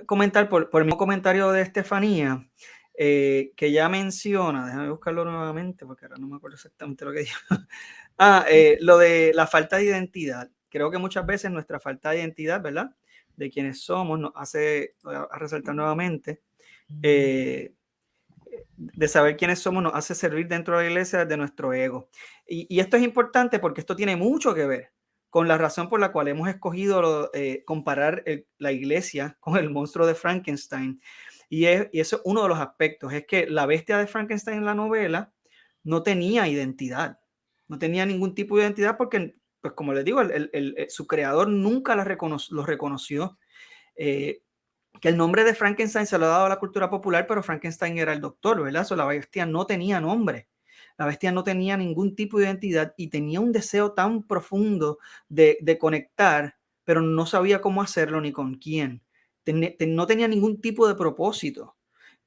comentar por el mismo comentario de Estefanía, que ya menciona, déjame buscarlo nuevamente porque ahora no me acuerdo exactamente lo que dijo. Lo de la falta de identidad. Creo que muchas veces nuestra falta de identidad, ¿verdad? De quienes somos, nos hace, a resaltar nuevamente, de saber quiénes somos, nos hace servir dentro de la iglesia de nuestro ego. Y esto es importante porque esto tiene mucho que ver con la razón por la cual hemos escogido comparar la iglesia con el monstruo de Frankenstein. Y eso es uno de los aspectos, es que la bestia de Frankenstein en la novela no tenía identidad, no tenía ningún tipo de identidad porque, pues como les digo, su creador nunca lo reconoció. Que el nombre de Frankenstein se lo ha dado a la cultura popular, pero Frankenstein era el doctor, ¿verdad? So, la bestia no tenía nombre. La bestia no tenía ningún tipo de identidad y tenía un deseo tan profundo de conectar, pero no sabía cómo hacerlo ni con quién. No tenía ningún tipo de propósito.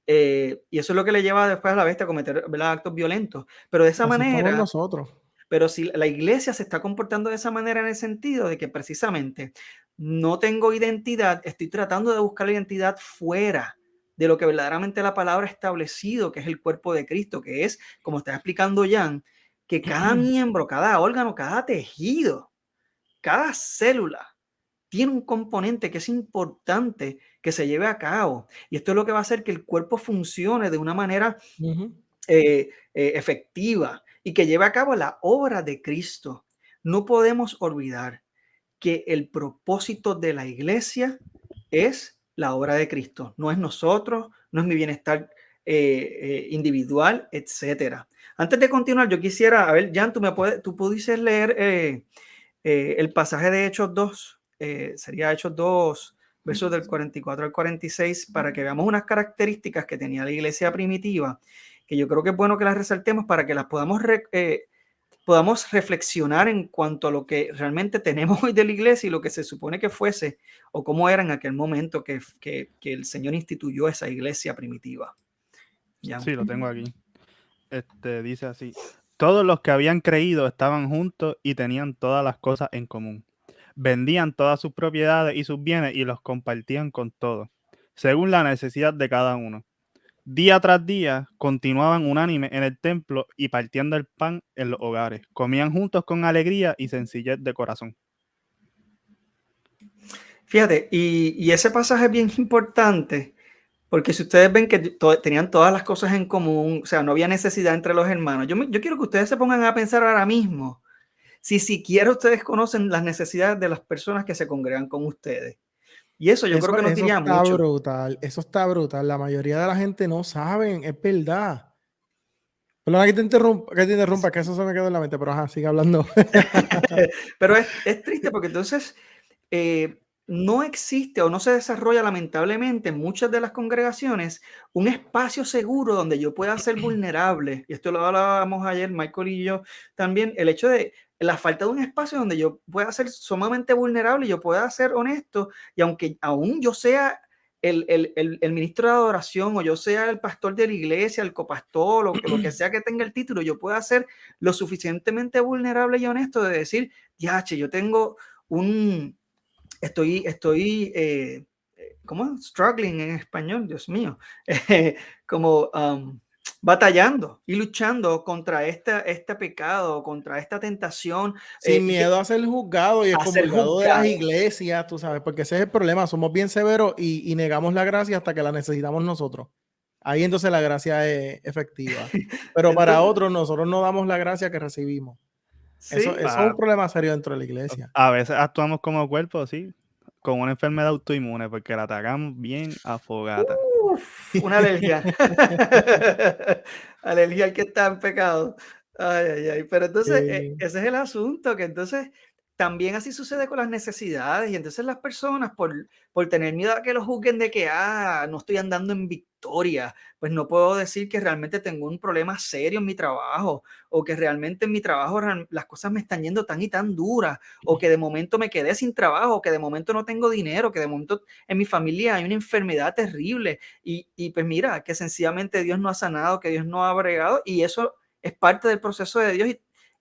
Y eso es lo que le lleva después a la bestia a cometer, ¿verdad?, actos violentos. Pero de esa Así somos manera, nosotros. pero si la iglesia se está comportando de esa manera en el sentido de que precisamente no tengo identidad, estoy tratando de buscar la identidad fuera de lo que verdaderamente la palabra ha establecido, que es el cuerpo de Cristo, que es, como está explicando Jan, que cada miembro, cada órgano, cada tejido, cada célula tiene un componente que es importante que se lleve a cabo. Y esto es lo que va a hacer que el cuerpo funcione de una manera efectiva y que lleve a cabo la obra de Cristo. No podemos olvidar que el propósito de la iglesia es la obra de Cristo. No es nosotros, no es mi bienestar individual, etcétera. Antes de continuar, yo quisiera, a ver, Jan, tú pudieses leer el pasaje de Hechos 2, sería Hechos 2, versos del 44 al 46, para que veamos unas características que tenía la iglesia primitiva, que yo creo que es bueno que las resaltemos para que las podamos reflexionar en cuanto a lo que realmente tenemos hoy de la iglesia y lo que se supone que fuese o cómo era en aquel momento que el Señor instituyó esa iglesia primitiva. ¿Ya? Sí, lo tengo aquí. Dice así: todos los que habían creído estaban juntos y tenían todas las cosas en común. Vendían todas sus propiedades y sus bienes y los compartían con todos, según la necesidad de cada uno. Día tras día continuaban unánimes en el templo y partiendo el pan en los hogares. Comían juntos con alegría y sencillez de corazón. Fíjate, y ese pasaje es bien importante, porque si ustedes ven que tenían todas las cosas en común, o sea, no había necesidad entre los hermanos. Yo quiero que ustedes se pongan a pensar ahora mismo, si siquiera ustedes conocen las necesidades de las personas que se congregan con ustedes. Y eso yo creo que nos Eso diría está mucho. brutal, eso está brutal. La mayoría de la gente no saben, es verdad. Perdona que te interrumpa, que eso se me quedó en la mente, pero ajá, sigue hablando. Pero es triste porque entonces no existe o no se desarrolla lamentablemente en muchas de las congregaciones un espacio seguro donde yo pueda ser vulnerable. Y esto lo hablábamos ayer, Michael y yo también, el hecho de la falta de un espacio donde yo pueda ser sumamente vulnerable y yo pueda ser honesto. Y aunque aún yo sea el ministro de adoración o yo sea el pastor de la iglesia, el copastor o lo que sea que tenga el título, yo pueda ser lo suficientemente vulnerable y honesto de decir, yache, yo tengo estoy, ¿cómo? Struggling en español, Dios mío, como batallando y luchando contra este pecado, contra esta tentación. Sin miedo a ser juzgado y a ser excomulgado de las juzgado. iglesias, tú sabes, porque ese es el problema, somos bien severos y negamos la gracia hasta que la necesitamos nosotros. Ahí entonces la gracia es efectiva. Pero para Entonces, otros, nosotros no damos la gracia que recibimos. Eso sí, es un problema serio dentro de la iglesia. A veces actuamos como cuerpo, sí, con una enfermedad autoinmune, porque la atacamos bien a fogata. una alergia. Alergia al que está en pecado. Ay, ay, ay. Pero entonces, ese es el asunto, que entonces también así sucede con las necesidades y entonces las personas por tener miedo a que lo juzguen de que, no estoy andando en victoria, pues no puedo decir que realmente tengo un problema serio en mi trabajo o que realmente en mi trabajo las cosas me están yendo tan y tan duras o que de momento me quedé sin trabajo, o que de momento no tengo dinero, que de momento en mi familia hay una enfermedad terrible y pues mira, que sencillamente Dios no ha sanado, que Dios no ha bregado y eso es parte del proceso de Dios.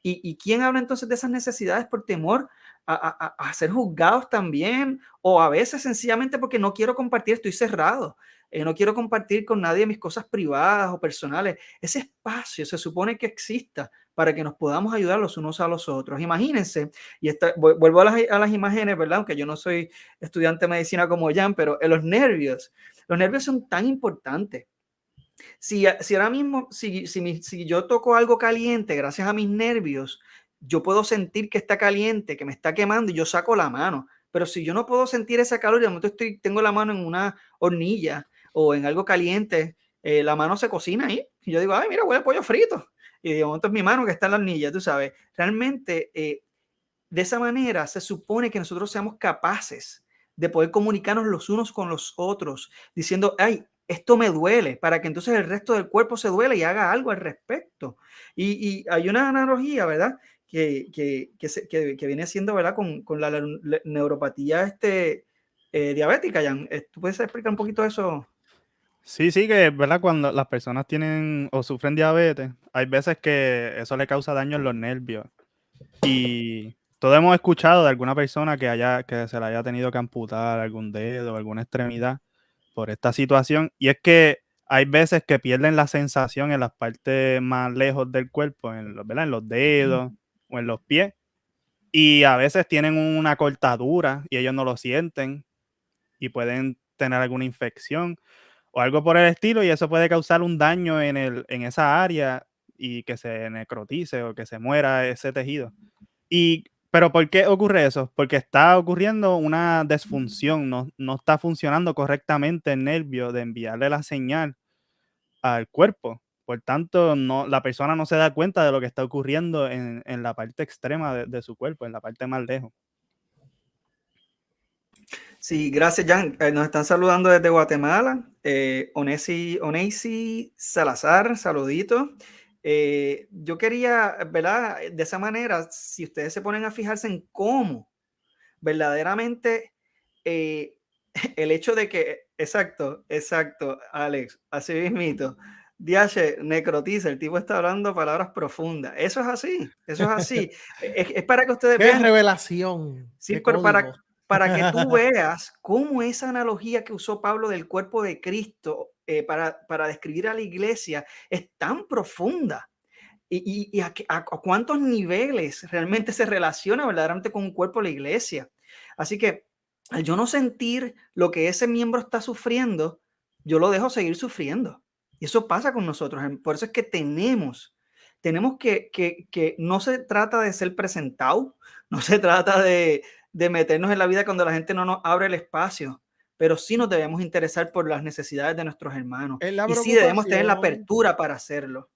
¿Y quién habla entonces de esas necesidades por temor a ser juzgados también, o a veces sencillamente porque no quiero compartir, estoy cerrado. No quiero compartir con nadie mis cosas privadas o personales. Ese espacio se supone que exista para que nos podamos ayudar los unos a los otros. Imagínense, y vuelvo a las imágenes, ¿verdad? Aunque yo no soy estudiante de medicina como Jan, pero los nervios son tan importantes. Si ahora mismo, si yo toco algo caliente, gracias a mis nervios, yo puedo sentir que está caliente, que me está quemando y yo saco la mano. Pero si yo no puedo sentir esa calor y de momento tengo la mano en una hornilla o en algo caliente, la mano se cocina ahí. Y yo digo, ay, mira, huele a pollo frito. Y de momento es mi mano que está en la hornilla, tú sabes. Realmente, de esa manera se supone que nosotros seamos capaces de poder comunicarnos los unos con los otros, diciendo, ay, esto me duele, para que entonces el resto del cuerpo se duele y haga algo al respecto. Y hay una analogía, ¿verdad? Que viene siendo, ¿verdad? Con la neuropatía diabética, Jan. ¿Tú puedes explicar un poquito eso? Sí, que, ¿verdad? Cuando las personas tienen o sufren diabetes, hay veces que eso le causa daño en los nervios. Y todos hemos escuchado de alguna persona que se le haya tenido que amputar algún dedo o alguna extremidad por esta situación. Y es que hay veces que pierden la sensación en las partes más lejos del cuerpo, ¿verdad? En los dedos o en los pies. Y a veces tienen una cortadura y ellos no lo sienten y pueden tener alguna infección o algo por el estilo, y eso puede causar un daño en esa área y que se necrotice o que se muera ese tejido. Pero ¿por qué ocurre eso? Porque está ocurriendo una disfunción, no está funcionando correctamente el nervio de enviarle la señal al cuerpo. Por tanto, la persona no se da cuenta de lo que está ocurriendo en la parte extrema de su cuerpo, en la parte más lejos. Sí, gracias, Jan. Nos están saludando desde Guatemala. Onesi Salazar, saludito. Yo quería, ¿verdad? De esa manera, si ustedes se ponen a fijarse en cómo verdaderamente el hecho de que, exacto, Alex, así mismito, Diache, necrotiza, el tipo está hablando palabras profundas. Eso es así, eso es así. Es para que ustedes ¡Qué vean. revelación! Sí, ¡Qué pero código! para que tú veas cómo esa analogía que usó Pablo del cuerpo de Cristo para describir a la iglesia es tan profunda y a cuántos niveles realmente se relaciona verdaderamente con un cuerpo de la iglesia. Así que al yo no sentir lo que ese miembro está sufriendo, yo lo dejo seguir sufriendo. Y eso pasa con nosotros. Por eso es que tenemos que no se trata de ser presentado, no se trata de meternos en la vida cuando la gente no nos abre el espacio, pero sí nos debemos interesar por las necesidades de nuestros hermanos. Es la Y sí debemos tener la preocupación, apertura para hacerlo.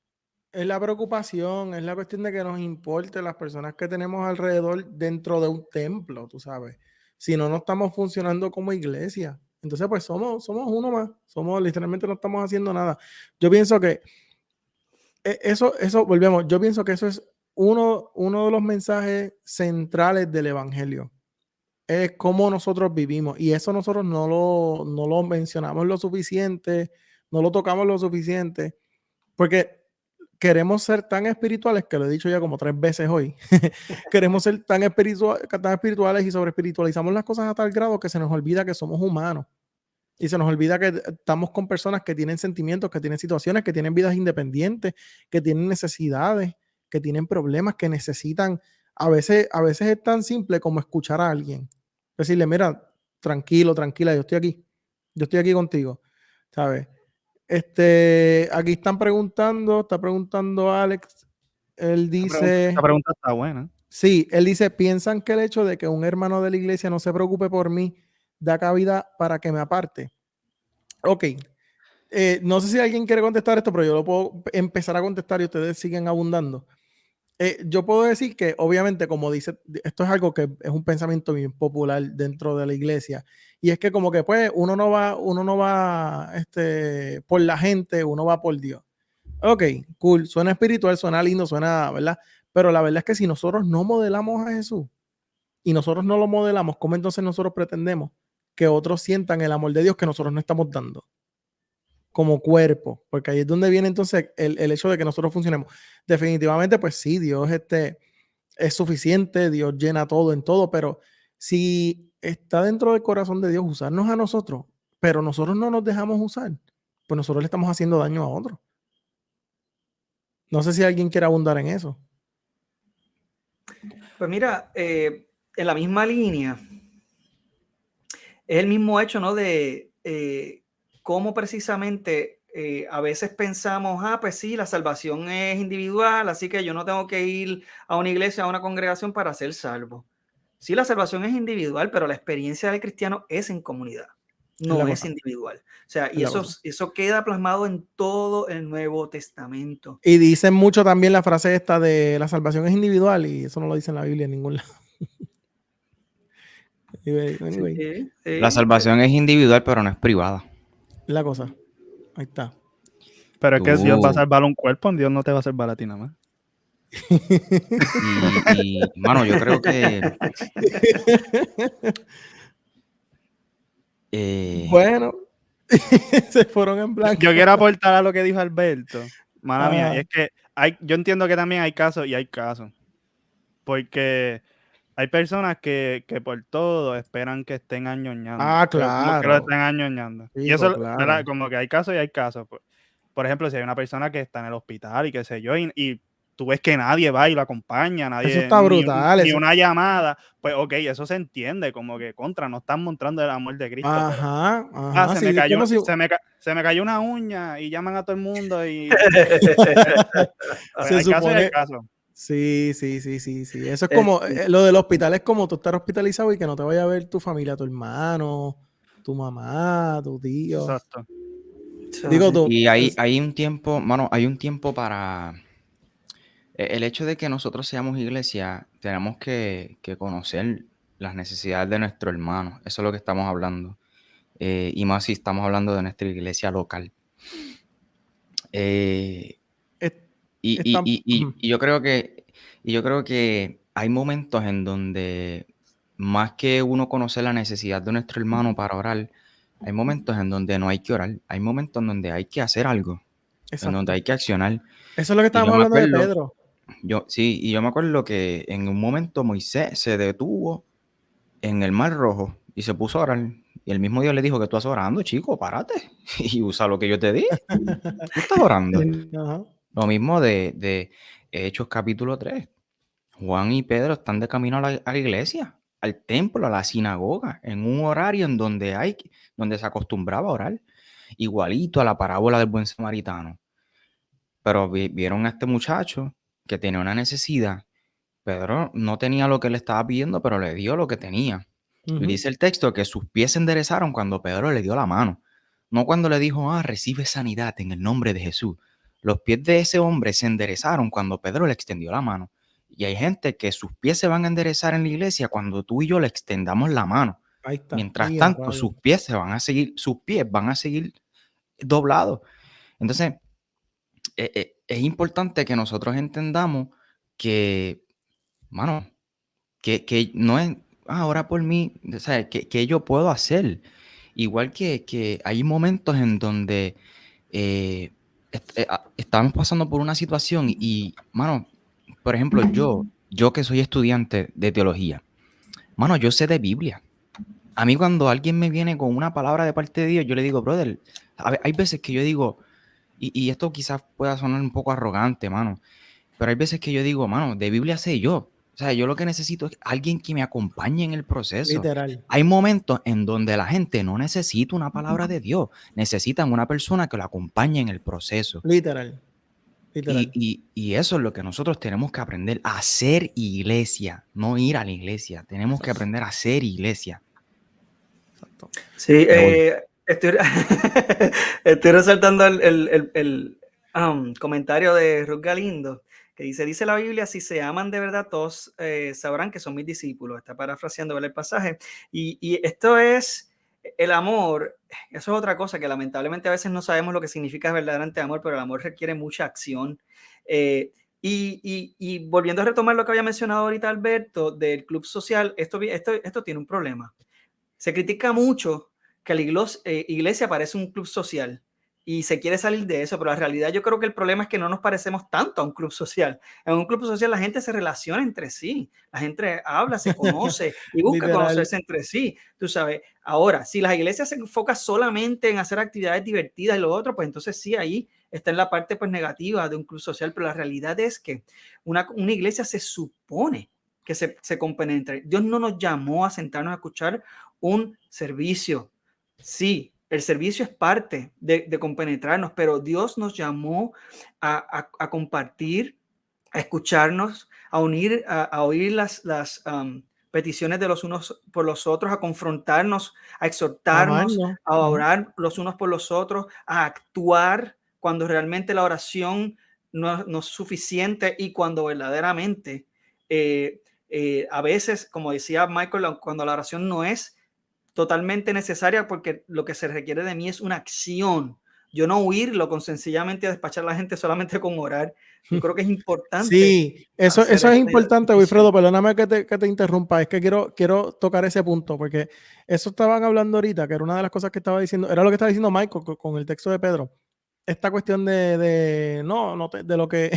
es la preocupación, es la cuestión de que nos importe las personas que tenemos alrededor dentro de un templo, tú sabes. Si no, no estamos funcionando como iglesia. Entonces, pues somos uno más. Literalmente no estamos haciendo nada. Yo pienso que volvemos, yo pienso que eso es uno de los mensajes centrales del evangelio. Es cómo nosotros vivimos, y eso nosotros no lo mencionamos lo suficiente, no lo tocamos lo suficiente, porque queremos ser tan espirituales, que lo he dicho ya como 3 veces hoy. Queremos ser tan espirituales y sobreespiritualizamos las cosas a tal grado que se nos olvida que somos humanos. Y se nos olvida que estamos con personas que tienen sentimientos, que tienen situaciones, que tienen vidas independientes, que tienen necesidades, que tienen problemas, que necesitan. A veces es tan simple como escuchar a alguien. Decirle, mira, tranquilo, tranquila, yo estoy aquí contigo, ¿sabes? Aquí está preguntando Alex, él dice, Esta pregunta está buena. sí, él dice, ¿piensan que el hecho de que un hermano de la iglesia no se preocupe por mí da cabida para que me aparte? Ok, no sé si alguien quiere contestar esto, pero yo lo puedo empezar a contestar y ustedes siguen abundando. Yo puedo decir que, obviamente, como dice, esto es algo que es un pensamiento bien popular dentro de la iglesia, y es que como que pues uno no va por la gente, uno va por Dios. Ok, cool, suena espiritual, suena lindo, suena, ¿verdad? Pero la verdad es que si nosotros no modelamos a Jesús y nosotros no lo modelamos, ¿cómo entonces nosotros pretendemos que otros sientan el amor de Dios que nosotros no estamos dando como cuerpo? Porque ahí es donde viene entonces el hecho de que nosotros funcionemos. Definitivamente, pues sí, Dios es suficiente, Dios llena todo en todo, pero si está dentro del corazón de Dios usarnos a nosotros, pero nosotros no nos dejamos usar, pues nosotros le estamos haciendo daño a otros. No sé si alguien quiere abundar en eso. Pues mira, en la misma línea, es el mismo hecho, ¿no? De cómo precisamente a veces pensamos, pues sí, la salvación es individual, así que yo no tengo que ir a una iglesia, a una congregación para ser salvo. Sí, la salvación es individual, pero la experiencia del cristiano es en comunidad, no es individual. O sea, y eso queda plasmado en todo el Nuevo Testamento. Y dicen mucho también la frase esta de la salvación es individual, y eso no lo dice en la Biblia en ningún lado. Anyway, Sí, La salvación es individual, pero no es privada. la cosa. Ahí está. Pero es que Dios va a salvar un cuerpo, Dios no te va a salvar a ti nada más. Y mano, yo creo que bueno, se fueron en blanco. Yo quiero aportar a lo que dijo Alberto, mala mía, y es que yo entiendo que también hay casos y hay casos, porque hay personas que por todo esperan que estén añoñando. Claro. Que lo estén añoñando. Hijo, Y eso, claro. ¿verdad? Como que hay casos y hay casos. Por ejemplo, si hay una persona que está en el hospital y qué sé yo, y tú ves que nadie va y lo acompaña, nadie, eso está brutal. Ni una llamada, pues ok, eso se entiende, como que no están mostrando el amor de Cristo. Ajá, pero, ajá. se me cayó una uña y llaman a todo el mundo y pues, se hay supone... casos y hay casos. Sí. Eso es como, lo del hospital es como tú estar hospitalizado y que no te vaya a ver tu familia, tu hermano, tu mamá, tu tío. Exacto. Digo tú. Y hay un tiempo, mano, hay un tiempo para... El hecho de que nosotros seamos iglesia, tenemos que conocer las necesidades de nuestro hermano. Eso es lo que estamos hablando. Y más si estamos hablando de nuestra iglesia local. Y yo creo que hay momentos en donde más que uno conocer la necesidad de nuestro hermano para orar, hay momentos en donde no hay que orar, hay momentos en donde hay que hacer algo, en donde hay que accionar. Eso es lo que estábamos hablando de Pedro. Y yo me acuerdo que en un momento Moisés se detuvo en el Mar Rojo y se puso a orar. Y el mismo Dios le dijo que tú estás orando, chico, párate y usa lo que yo te di. Tú estás orando. Ajá. Lo mismo de Hechos capítulo 3. Juan y Pedro están de camino a la iglesia, al templo, a la sinagoga, en un horario en donde se acostumbraba a orar, igualito a la parábola del buen samaritano. Pero vieron a este muchacho que tenía una necesidad. Pedro no tenía lo que le estaba pidiendo, pero le dio lo que tenía. Y dice el texto que sus pies se enderezaron cuando Pedro le dio la mano. No cuando le dijo, recibe sanidad en el nombre de Jesús. Los pies de ese hombre se enderezaron cuando Pedro le extendió la mano. Y hay gente que sus pies se van a enderezar en la iglesia cuando tú y yo le extendamos la mano. Ahí está. Mientras tanto, sus pies van a seguir doblados. Entonces, es importante que nosotros entendamos que, mano, que no es, ora por mí, o sea, que yo puedo hacer. Igual que hay momentos en donde estamos pasando por una situación y, mano, por ejemplo, yo que soy estudiante de teología, mano, yo sé de Biblia. A mí cuando alguien me viene con una palabra de parte de Dios, yo le digo, brother, hay veces que yo digo, y esto quizás pueda sonar un poco arrogante, mano, pero hay veces que yo digo, mano, de Biblia sé yo. O sea, yo lo que necesito es alguien que me acompañe en el proceso. Literal. Hay momentos en donde la gente no necesita una palabra de Dios, necesitan una persona que lo acompañe en el proceso. Literal. Y eso es lo que nosotros tenemos que aprender, a ser iglesia, no ir a la iglesia. Tenemos que aprender a ser iglesia. Exacto. Sí, estoy resaltando el comentario de Ruth Galindo, que dice la Biblia, si se aman de verdad, todos sabrán que son mis discípulos. Está parafraseando el pasaje. Y esto es el amor. Eso es otra cosa que lamentablemente a veces no sabemos lo que significa verdaderamente amor, pero el amor requiere mucha acción. Y volviendo a retomar lo que había mencionado ahorita Alberto del club social, esto tiene un problema. Se critica mucho que la iglesia parece un club social, y se quiere salir de eso, pero la realidad yo creo que el problema es que no nos parecemos tanto a un club social. En un club social la gente se relaciona entre sí, la gente habla, se conoce y busca Literal. conocerse entre sí, tú sabes. Ahora, si las iglesias se enfocan solamente en hacer actividades divertidas y lo otro, pues entonces sí, ahí está en la parte pues negativa de un club social, pero la realidad es que una iglesia se supone que se compenetre. Dios no nos llamó a sentarnos a escuchar un servicio. Sí, el servicio es parte de compenetrarnos, pero Dios nos llamó a compartir, a escucharnos, a oír las peticiones de los unos por los otros, a confrontarnos, a exhortarnos, Amarnos. a orar los unos por los otros, a actuar cuando realmente la oración no es suficiente y cuando verdaderamente a veces, como decía Michael, cuando la oración no es totalmente necesaria, porque lo que se requiere de mí es una acción. Yo no huirlo con sencillamente despachar a la gente solamente con orar. Yo creo que es importante. Sí, eso es importante, ejercicio. Wilfredo. Perdóname que te interrumpa. Es que quiero tocar ese punto, porque eso estaban hablando ahorita, que era una de las cosas que estaba diciendo, era lo que estaba diciendo Michael con el texto de Pedro. Esta cuestión de lo que,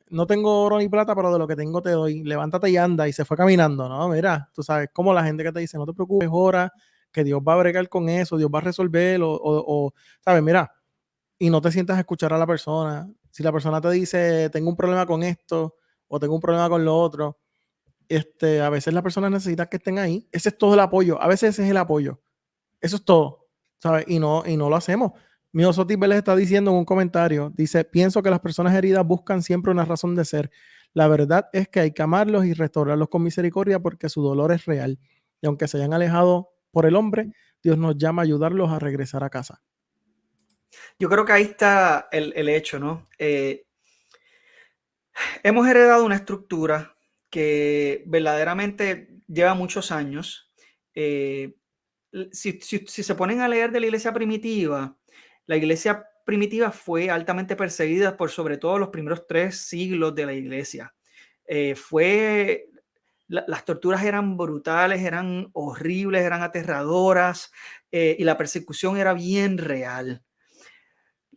no tengo oro ni plata, pero de lo que tengo te doy. Levántate y anda. Y se fue caminando, ¿no? Mira, tú sabes, como la gente que te dice, no te preocupes, ora, que Dios va a bregar con eso, Dios va a resolver, ¿sabes? Mira, y no te sientas a escuchar a la persona. Si la persona te dice, tengo un problema con esto o tengo un problema con lo otro, a veces las personas necesitan que estén ahí. Ese es todo el apoyo. A veces ese es el apoyo. Eso es todo, ¿sabes? Y no lo hacemos. Mi Osotis Vélez está diciendo en un comentario, dice, pienso que las personas heridas buscan siempre una razón de ser. La verdad es que hay que amarlos y restaurarlos con misericordia porque su dolor es real. Y aunque se hayan alejado por el hombre, Dios nos llama a ayudarlos a regresar a casa. Yo creo que ahí está el hecho, ¿no? Hemos heredado una estructura que verdaderamente lleva muchos años. Si se ponen a leer de la iglesia primitiva fue altamente perseguida por sobre todo los primeros 3 siglos de la iglesia. Las torturas eran brutales, eran horribles, eran aterradoras, y la persecución era bien real.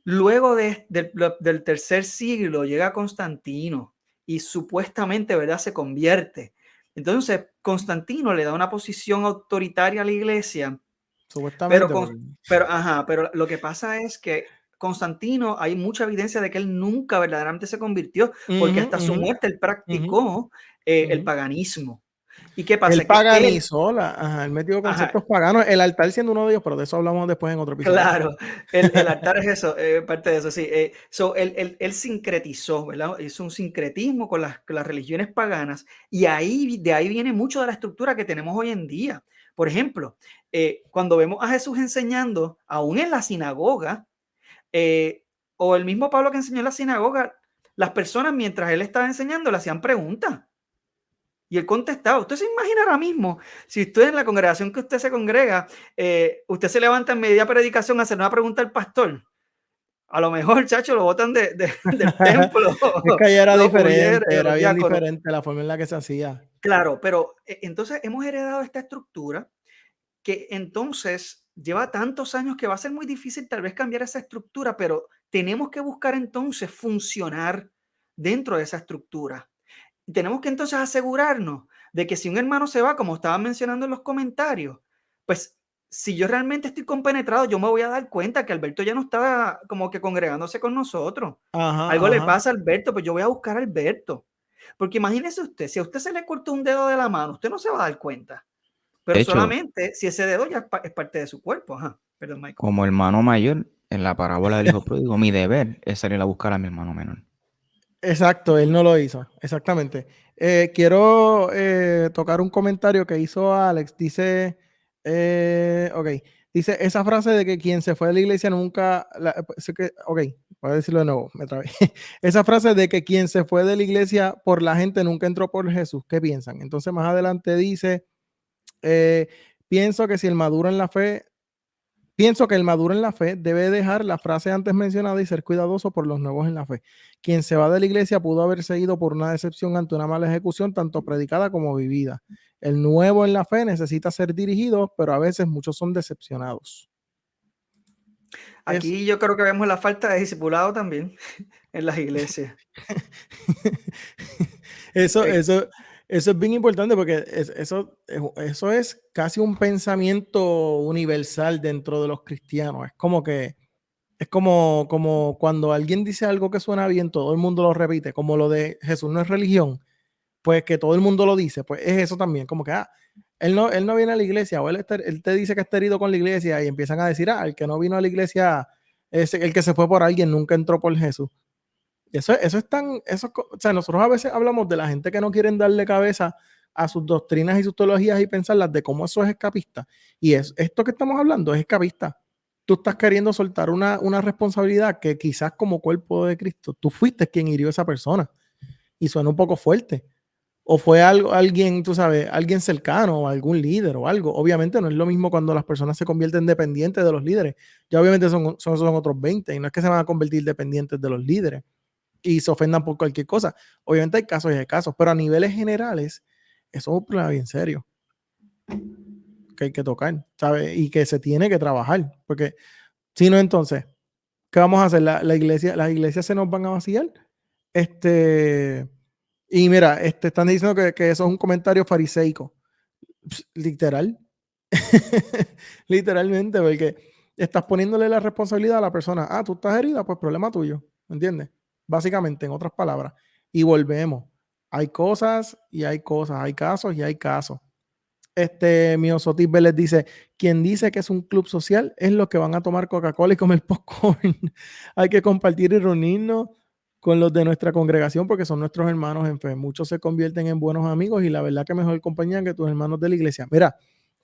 Luego del tercer siglo llega Constantino y supuestamente, ¿verdad?, se convierte. Entonces, Constantino le da una posición autoritaria a la iglesia, Supuestamente. pero lo que pasa es que Constantino, hay mucha evidencia de que él nunca verdaderamente se convirtió, porque hasta su muerte él practicó el paganismo. ¿Y qué pasa? Él paganizó, él metió conceptos paganos, el altar siendo uno de ellos, pero de eso hablamos después en otro episodio. Claro, el altar es eso, parte de eso, sí. Él sincretizó, ¿verdad? Hizo un sincretismo con las religiones paganas y de ahí viene mucho de la estructura que tenemos hoy en día. Por ejemplo, cuando vemos a Jesús enseñando, aún en la sinagoga, o el mismo Pablo que enseñó en la sinagoga, las personas mientras él estaba enseñando le hacían preguntas. Y él contestaba. Usted se imagina ahora mismo, si usted en la congregación que usted se congrega, usted se levanta en media predicación a hacer una pregunta al pastor. A lo mejor, chacho, lo botan del templo. Es que ya era diferente, era bien diferente la forma en la que se hacía. Claro, pero entonces hemos heredado esta estructura que entonces lleva tantos años que va a ser muy difícil tal vez cambiar esa estructura, pero tenemos que buscar entonces funcionar dentro de esa estructura. Tenemos que entonces asegurarnos de que si un hermano se va, como estaban mencionando en los comentarios, pues si yo realmente estoy compenetrado, yo me voy a dar cuenta que Alberto ya no está como que congregándose con nosotros. Algo le pasa a Alberto, pues yo voy a buscar a Alberto. Porque imagínese usted, si a usted se le cortó un dedo de la mano, usted no se va a dar cuenta. Pero solamente si ese dedo ya es parte de su cuerpo. Ajá. Perdón, Michael. Como hermano mayor, en la parábola del hijo pródigo, mi deber es salir a buscar a mi hermano menor. Exacto, él no lo hizo, exactamente. Quiero tocar un comentario que hizo Alex. Dice, dice esa frase de que quien se fue de la iglesia nunca, voy a decirlo de nuevo, me trabé. Esa frase de que quien se fue de la iglesia por la gente nunca entró por Jesús, ¿qué piensan? Entonces más adelante dice, pienso que el maduro en la fe debe dejar la frase antes mencionada y ser cuidadoso por los nuevos en la fe. Quien se va de la iglesia pudo haber seguido por una decepción ante una mala ejecución, tanto predicada como vivida. El nuevo en la fe necesita ser dirigido, pero a veces muchos son decepcionados. Aquí yo creo que vemos la falta de discipulado también en las iglesias. Eso, Eh, eso, eso es bien importante porque eso es casi un pensamiento universal dentro de los cristianos. Es como que es como cuando alguien dice algo que suena bien, todo el mundo lo repite, como lo de Jesús no es religión, pues que todo el mundo lo dice, pues es eso también, como que él no viene a la iglesia, o él te dice que está herido con la iglesia, y empiezan a decir, el que no vino a la iglesia es el que se fue por alguien, nunca entró por Jesús. Eso es tan, o sea, nosotros a veces hablamos de la gente que no quieren darle cabeza a sus doctrinas y sus teologías y pensarlas de cómo eso es escapista. Y esto que estamos hablando es escapista. Tú estás queriendo soltar una responsabilidad que quizás como cuerpo de Cristo, tú fuiste quien hirió a esa persona. Y suena un poco fuerte. O fue alguien, tú sabes, alguien cercano, o algún líder o algo. Obviamente no es lo mismo cuando las personas se convierten dependientes de los líderes. Ya obviamente son otros 20 y no es que se van a convertir dependientes de los líderes y se ofendan por cualquier cosa. Obviamente hay casos y hay casos, pero a niveles generales, eso es un problema bien serio que hay que tocar, ¿sabes? Y que se tiene que trabajar, porque si no, entonces, ¿qué vamos a hacer? Las iglesias se nos van a vaciar. Y mira, están diciendo que eso es un comentario fariseico. Literal. Literalmente, porque estás poniéndole la responsabilidad a la persona. Tú estás herida, pues problema tuyo. ¿Me entiendes? Básicamente, en otras palabras. Y volvemos. Hay cosas y hay cosas. Hay casos y hay casos. Miosotis Vélez dice: quien dice que es un club social es los que van a tomar Coca-Cola y comer popcorn. Hay que compartir y reunirnos con los de nuestra congregación porque son nuestros hermanos en fe. Muchos se convierten en buenos amigos y la verdad que mejor compañía que tus hermanos de la iglesia. Mira,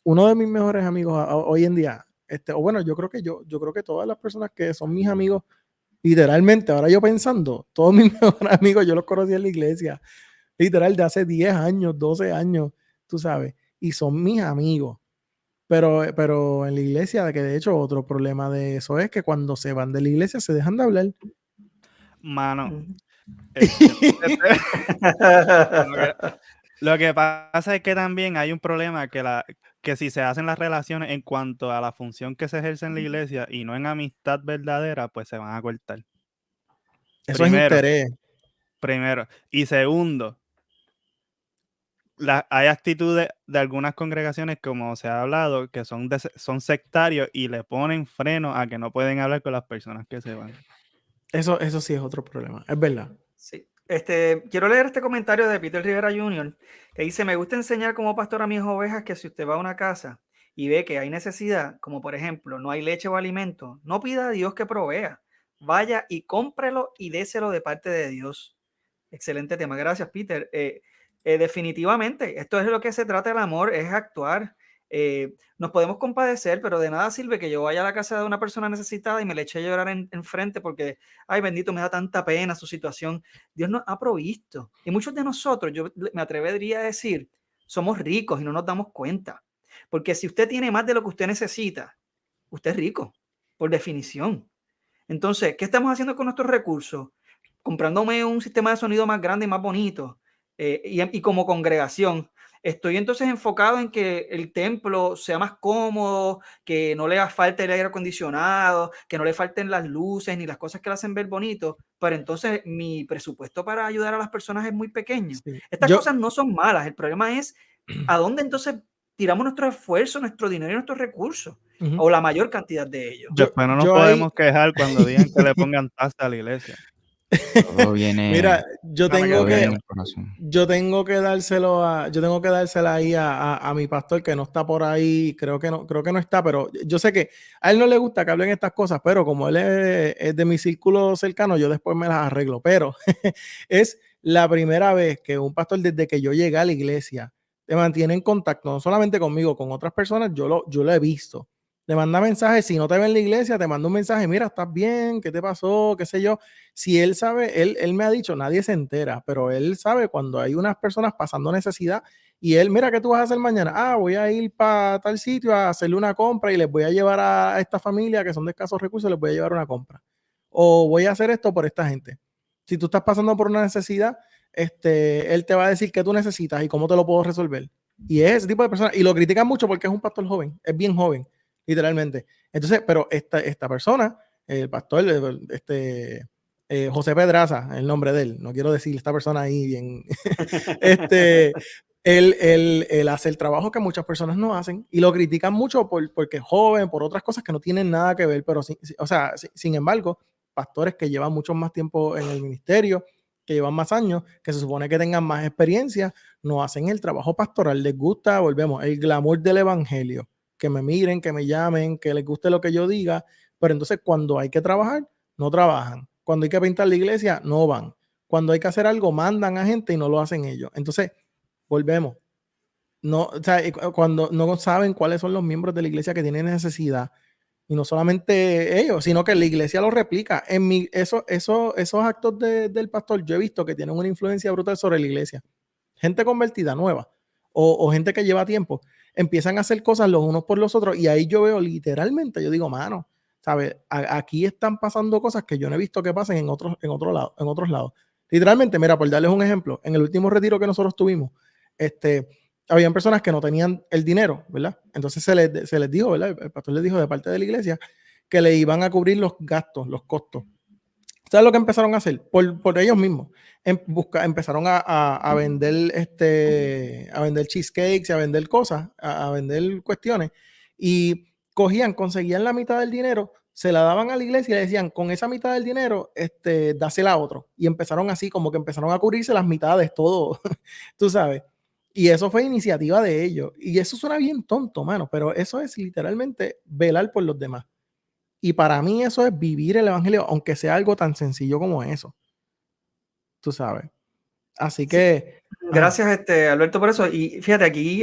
uno de mis mejores amigos hoy en día, o bueno, yo creo que todas las personas que son mis amigos, literalmente, ahora yo pensando, todos mis mejores amigos yo los conocí en la iglesia, literal, de hace 10 años, 12 años, tú sabes, y son mis amigos. Pero en la iglesia, que de hecho otro problema de eso es que cuando se van de la iglesia se dejan de hablar. Mano, lo que pasa es que también hay un problema que si se hacen las relaciones en cuanto a la función que se ejerce en la iglesia y no en amistad verdadera, pues se van a cortar. Eso es interés. Primero. Y segundo, hay actitudes de algunas congregaciones, como se ha hablado, que son sectarios y le ponen freno a que no pueden hablar con las personas que se van. Eso sí es otro problema, es verdad. Sí. Quiero leer este comentario de Peter Rivera Jr. que dice: me gusta enseñar como pastor a mis ovejas que si usted va a una casa y ve que hay necesidad, como por ejemplo no hay leche o alimento, no pida a Dios que provea. Vaya y cómprelo y déselo de parte de Dios. Excelente tema. Gracias, Peter. Definitivamente, esto es lo que se trata el amor, es actuar. Nos podemos compadecer, pero de nada sirve que yo vaya a la casa de una persona necesitada y me le eche a llorar en frente porque, ay, bendito, me da tanta pena su situación. Dios nos ha provisto. Y muchos de nosotros, yo me atrevería a decir, somos ricos y no nos damos cuenta. Porque si usted tiene más de lo que usted necesita, usted es rico, por definición. Entonces, ¿qué estamos haciendo con nuestros recursos? Comprándome un sistema de sonido más grande y más bonito. Y como congregación, estoy entonces enfocado en que el templo sea más cómodo, que no le falte el aire acondicionado, que no le falten las luces ni las cosas que le hacen ver bonito, pero entonces mi presupuesto para ayudar a las personas es muy pequeño. Sí. Estas cosas no son malas, el problema es a dónde entonces tiramos nuestro esfuerzo, nuestro dinero y nuestros recursos, o la mayor cantidad de ellos. Después no nos podemos quejar cuando digan que le pongan tasa a la iglesia. Todo viene. Mira, yo tengo que dársela ahí a mi pastor que no está por ahí, creo que no está, pero yo sé que a él no le gusta que hablen estas cosas, pero como él es de mi círculo cercano, yo después me las arreglo, pero es la primera vez que un pastor desde que yo llegué a la iglesia te mantiene en contacto, no solamente conmigo, con otras personas, yo lo he visto. Le manda mensajes, si no te ve en la iglesia, te manda un mensaje, mira, ¿estás bien? ¿Qué te pasó? ¿Qué sé yo? Si él sabe, él me ha dicho, nadie se entera, pero él sabe cuando hay unas personas pasando necesidad y él, mira, ¿qué tú vas a hacer mañana? Voy a ir para tal sitio a hacerle una compra y les voy a llevar a esta familia que son de escasos recursos, les voy a llevar una compra. O voy a hacer esto por esta gente. Si tú estás pasando por una necesidad, él te va a decir qué tú necesitas y cómo te lo puedo resolver. Y es ese tipo de persona, y lo critican mucho porque es un pastor joven, es bien joven. literalmente. Entonces, pero esta persona, el pastor, José Pedraza, el nombre de él, no quiero decir esta persona ahí bien, él hace el trabajo que muchas personas no hacen y lo critican mucho porque es joven, por otras cosas que no tienen nada que ver, pero sin embargo, pastores que llevan mucho más tiempo en el ministerio, que llevan más años, que se supone que tengan más experiencia, no hacen el trabajo pastoral, les gusta, volvemos, el glamour del evangelio, que me miren, que me llamen, que les guste lo que yo diga, pero entonces cuando hay que trabajar, no trabajan. Cuando hay que pintar la iglesia, no van. Cuando hay que hacer algo, mandan a gente y no lo hacen ellos. Entonces, volvemos. No, o sea, cuando no saben cuáles son los miembros de la iglesia que tienen necesidad, y no solamente ellos, sino que la iglesia lo replica. Esos actos del pastor, yo he visto que tienen una influencia brutal sobre la iglesia. Gente convertida nueva o gente que lleva tiempo, empiezan a hacer cosas los unos por los otros y ahí yo veo literalmente, yo digo, mano, ¿sabes? Aquí están pasando cosas que yo no he visto que pasen en otros lados. Literalmente, mira, por darles un ejemplo, en el último retiro que nosotros tuvimos, habían personas que no tenían el dinero, ¿verdad? Entonces se les dijo, ¿verdad? El pastor les dijo de parte de la iglesia que le iban a cubrir los gastos, los costos. ¿Sabes lo que empezaron a hacer? Por ellos mismos. Empezaron a vender a vender cheesecakes, a vender cosas, a vender cuestiones. Y conseguían la mitad del dinero, se la daban a la iglesia y le decían, con esa mitad del dinero, dásela a otro. Y empezaron así, como que empezaron a cubrirse las mitades, todo, tú sabes. Y eso fue iniciativa de ellos. Y eso suena bien tonto, mano, pero eso es literalmente velar por los demás. Y para mí eso es vivir el evangelio, aunque sea algo tan sencillo como eso. Tú sabes. Así Sí. que... Gracias, Alberto, por eso. Y fíjate, aquí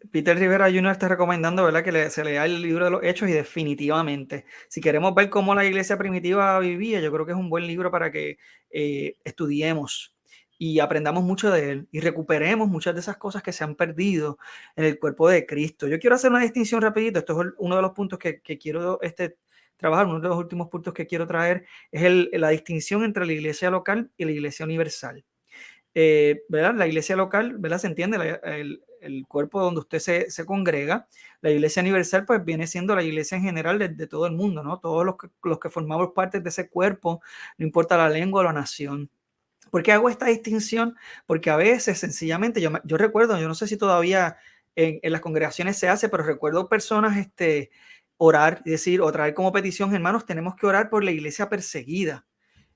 Peter Rivera Jr. está recomendando, ¿verdad?, que se lea el libro de los Hechos y definitivamente, si queremos ver cómo la iglesia primitiva vivía, yo creo que es un buen libro para que estudiemos y aprendamos mucho de él y recuperemos muchas de esas cosas que se han perdido en el cuerpo de Cristo. Yo quiero hacer una distinción rapidito. Esto es uno de los puntos que quiero trabajar, uno de los últimos puntos que quiero traer es la distinción entre la iglesia local y la iglesia universal. ¿Verdad? La iglesia local, ¿verdad? Se entiende, el cuerpo donde usted se congrega. La iglesia universal, pues viene siendo la iglesia en general de todo el mundo, ¿no? Todos los que formamos parte de ese cuerpo, no importa la lengua o la nación. ¿Por qué hago esta distinción? Porque a veces, sencillamente, yo recuerdo, yo no sé si todavía en las congregaciones se hace, pero recuerdo personas orar, es decir, o traer como petición, hermanos, tenemos que orar por la iglesia perseguida.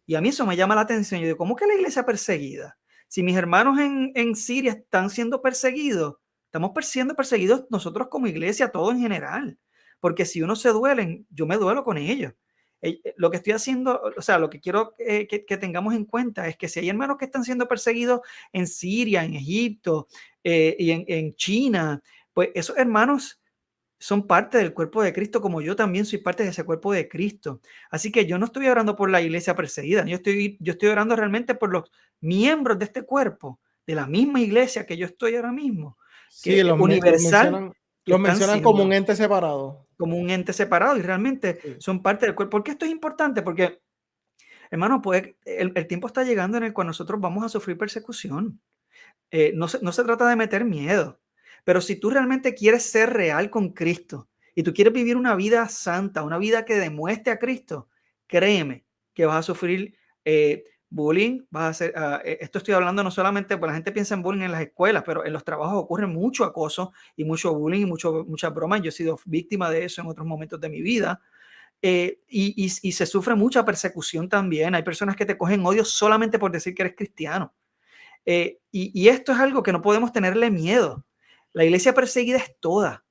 Y a mí eso me llama la atención. Yo digo, ¿cómo que la iglesia perseguida? Si mis hermanos en Siria están siendo perseguidos, estamos siendo perseguidos nosotros como iglesia, todo en general. Porque si uno se duelen, yo me duelo con ellos. Lo que estoy haciendo, o sea, lo que quiero que tengamos en cuenta es que si hay hermanos que están siendo perseguidos en Siria, en Egipto y en China, pues esos hermanos son parte del cuerpo de Cristo, como yo también soy parte de ese cuerpo de Cristo. Así que yo no estoy orando por la iglesia perseguida, yo estoy orando realmente por los miembros de este cuerpo, de la misma iglesia que yo estoy ahora mismo, Sí, que universal, que los están mencionan como un siendo ente separado. como un ente separado y realmente Sí. son parte del cuerpo. ¿Por qué esto es importante? Porque, hermano, pues el tiempo está llegando en el cual nosotros vamos a sufrir persecución. No se trata de meter miedo, pero si tú realmente quieres ser real con Cristo y tú quieres vivir una vida santa, una vida que demuestre a Cristo, créeme que vas a sufrir bullying, esto estoy hablando no solamente, pues la gente piensa en bullying en las escuelas, pero en los trabajos ocurre mucho acoso y mucho bullying y muchas bromas. Yo he sido víctima de eso en otros momentos de mi vida. Y se sufre mucha persecución también. Hay personas que te cogen odio solamente por decir que eres cristiano. Y esto es algo que no podemos tenerle miedo. La iglesia perseguida es toda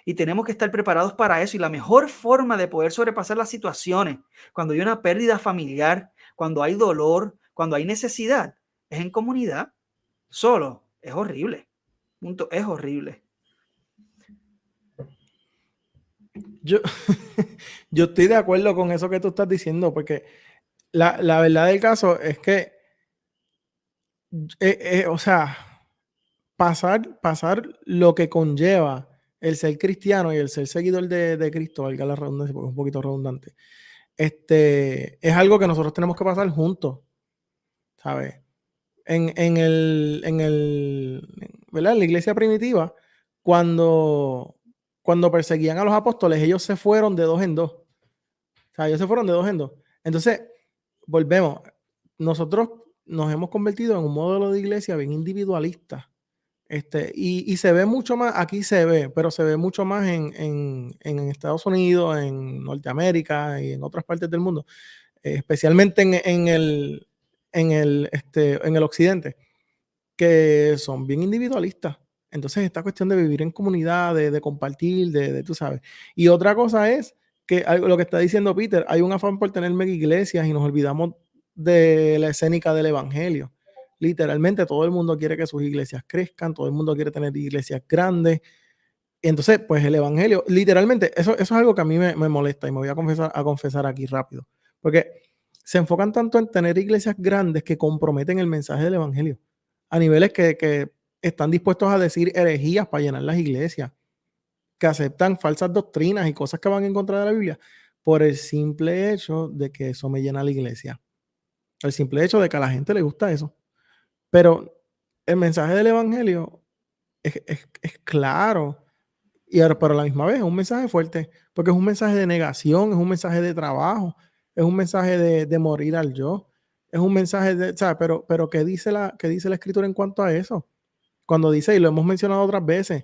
y tenemos que estar preparados para eso. Y la mejor forma de poder sobrepasar las situaciones, cuando hay una pérdida familiar, cuando hay dolor, cuando hay necesidad, es en comunidad. Solo es horrible. Punto, es horrible. Yo, yo estoy de acuerdo con eso que tú estás diciendo, porque la verdad del caso es que, o sea, pasar lo que conlleva el ser cristiano y el ser seguidor de Cristo, valga la redundancia, porque es un poquito redundante, es algo que nosotros tenemos que pasar juntos, ¿sabes? ¿Verdad? En la iglesia primitiva, cuando cuando perseguían a los apóstoles, ellos se fueron de 2 en 2. O sea, ellos se fueron de 2 en 2. Entonces, volvemos. Nosotros nos hemos convertido en un modelo de iglesia bien individualista. Y se ve mucho más, aquí se ve, pero se ve mucho más en Estados Unidos, en Norteamérica y en otras partes del mundo, especialmente en el occidente, que son bien individualistas. Entonces, esta cuestión de vivir en comunidad, de compartir, tú sabes. Y otra cosa es que lo que está diciendo Peter, hay un afán por tener mega iglesias y nos olvidamos de la escénica del evangelio. Literalmente todo el mundo quiere que sus iglesias crezcan, todo el mundo quiere tener iglesias grandes. Entonces, pues el evangelio, literalmente, eso es algo que a mí me molesta y me voy a confesar aquí rápido. Porque se enfocan tanto en tener iglesias grandes que comprometen el mensaje del evangelio a niveles que están dispuestos a decir herejías para llenar las iglesias, que aceptan falsas doctrinas y cosas que van en contra de la Biblia por el simple hecho de que eso me llena la iglesia. El simple hecho de que a la gente le gusta eso. Pero el mensaje del evangelio es claro, pero a la misma vez es un mensaje fuerte, porque es un mensaje de negación, es un mensaje de trabajo, es un mensaje de morir al yo, es un mensaje de, ¿sabes? Pero ¿qué dice la escritura en cuanto a eso? Cuando dice, y lo hemos mencionado otras veces,